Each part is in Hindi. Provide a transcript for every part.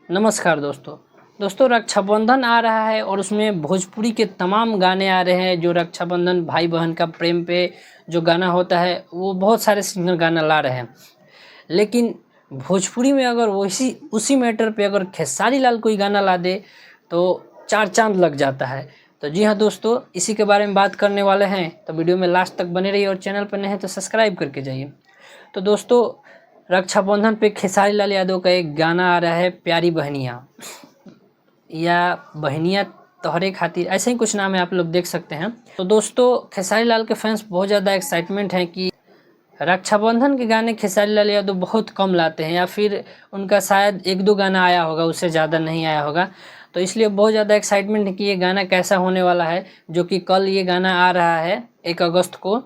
नमस्कार दोस्तों रक्षाबंधन आ रहा है और उसमें भोजपुरी के तमाम गाने आ रहे हैं। जो रक्षाबंधन भाई बहन का प्रेम पे जो गाना होता है वो बहुत सारे सिंगर गाना ला रहे हैं। लेकिन भोजपुरी में अगर उसी मैटर पे अगर खेसारी लाल कोई गाना ला दे तो चार चांद लग जाता है। तो जी हाँ दोस्तों, इसी के बारे में बात करने वाले हैं, तो वीडियो में लास्ट तक बने रहिए और चैनल पर नए हैं तो सब्सक्राइब करके जाइए। तो दोस्तों रक्षाबंधन पे खेसारी लाल यादव का एक गाना आ रहा है, प्यारी बहनियाँ या बहनियाँ तोहरे खातिर, ऐसे ही कुछ नाम है, आप लोग देख सकते हैं। तो दोस्तों खेसारी लाल के फैंस बहुत ज़्यादा एक्साइटमेंट हैं कि रक्षाबंधन के गाने खेसारी लाल यादव बहुत कम लाते हैं, या फिर उनका शायद एक दो गाना आया होगा, उससे ज़्यादा नहीं आया होगा। तो इसलिए बहुत ज़्यादा एक्साइटमेंट है कि ये गाना कैसा होने वाला है, जो कि कल ये गाना आ रहा है 1 अगस्त को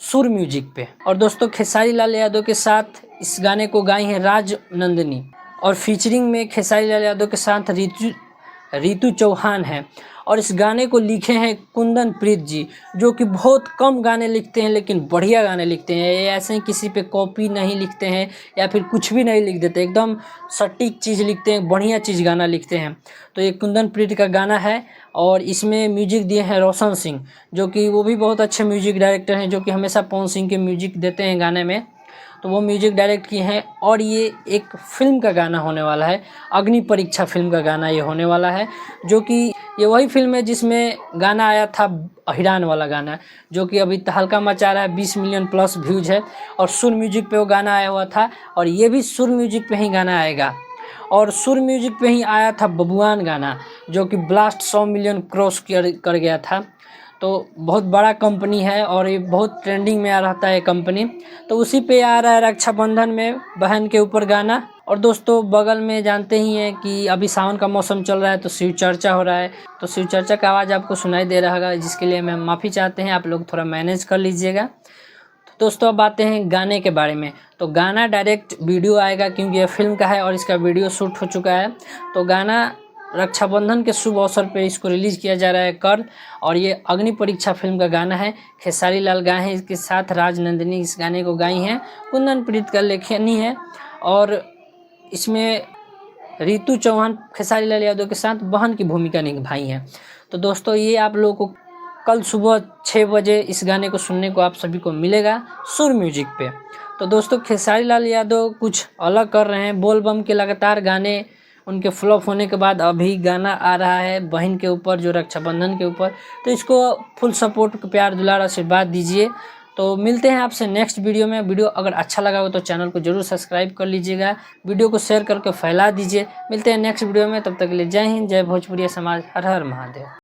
सुर म्यूजिक पे। और दोस्तों खेसारी लाल यादव के साथ इस गाने को गाई है राज नंदिनी, और फीचरिंग में खेसारी लाल यादव के साथ रितु चौहान है। और इस गाने को लिखे हैं कुंदन प्रीत जी, जो कि बहुत कम गाने लिखते हैं लेकिन बढ़िया गाने लिखते हैं। ये ऐसे ही किसी पे कॉपी नहीं लिखते हैं या फिर कुछ भी नहीं लिख देते, एकदम सटीक चीज़ लिखते हैं, बढ़िया चीज़ गाना लिखते हैं। तो ये कुंदन प्रीत का गाना है और इसमें म्यूजिक दिए हैं रोशन सिंह, जो कि वो भी बहुत अच्छे म्यूजिक डायरेक्टर हैं, जो कि हमेशा पवन सिंह के म्यूजिक देते हैं गाने में। तो वो म्यूजिक डायरेक्ट किए हैं और ये एक फिल्म का गाना होने वाला है, अग्नि परीक्षा फिल्म का गाना ये होने वाला है। जो कि ये वही फिल्म है जिसमें गाना आया था हिरान वाला गाना, जो कि अभी तहलका मचा रहा है, 20 मिलियन प्लस व्यूज है। और सुर म्यूजिक पे वो गाना आया हुआ था, और ये भी सुर म्यूजिक पे ही गाना आएगा। और सुर म्यूजिक पे ही आया था बबुआन गाना, जो कि ब्लास्ट 100 मिलियन क्रॉस कर गया था। तो बहुत बड़ा कंपनी है और ये बहुत ट्रेंडिंग में आ रहता है कंपनी। तो उसी पे आ रहा है रक्षाबंधन में बहन के ऊपर गाना। और दोस्तों बगल में जानते ही हैं कि अभी सावन का मौसम चल रहा है, तो शिव चर्चा हो रहा है। तो शिव चर्चा का आवाज़ आपको सुनाई दे रहा होगा, जिसके लिए मैं माफ़ी चाहते हैं, आप लोग थोड़ा मैनेज कर लीजिएगा। तो दोस्तों अब आते हैं गाने के बारे में। तो गाना डायरेक्ट वीडियो आएगा, क्योंकि ये फिल्म का है और इसका वीडियो शूट हो चुका है। तो गाना रक्षाबंधन के शुभ अवसर पे इसको रिलीज़ किया जा रहा है कल। और ये अग्नि परीक्षा फिल्म का गाना है, खेसारी लाल गाए हैं, इसके साथ राज नंदिनी इस गाने को गाई हैं, कुंदन प्रीत का लेखनी है। और इसमें रितु चौहान खेसारी लाल यादव के साथ बहन की भूमिका निभाई हैं। तो दोस्तों ये आप लोगों को कल सुबह 6 बजे इस गाने को सुनने को आप सभी को मिलेगा सुर म्यूजिक पे। तो दोस्तों खेसारी लाल यादव कुछ अलग कर रहे हैं, बोल बम के लगातार गाने उनके फ्लॉप होने के बाद अभी गाना आ रहा है बहन के ऊपर, जो रक्षाबंधन के ऊपर। तो इसको फुल सपोर्ट, प्यार दुलार आशीर्वाद दीजिए। तो मिलते हैं आपसे नेक्स्ट वीडियो में। वीडियो अगर अच्छा लगा हो तो चैनल को जरूर सब्सक्राइब कर लीजिएगा, वीडियो को शेयर करके फैला दीजिए। मिलते हैं नेक्स्ट वीडियो में, तब तक के लिए जय हिंद, जय भोजपुरी समाज, हर हर महादेव।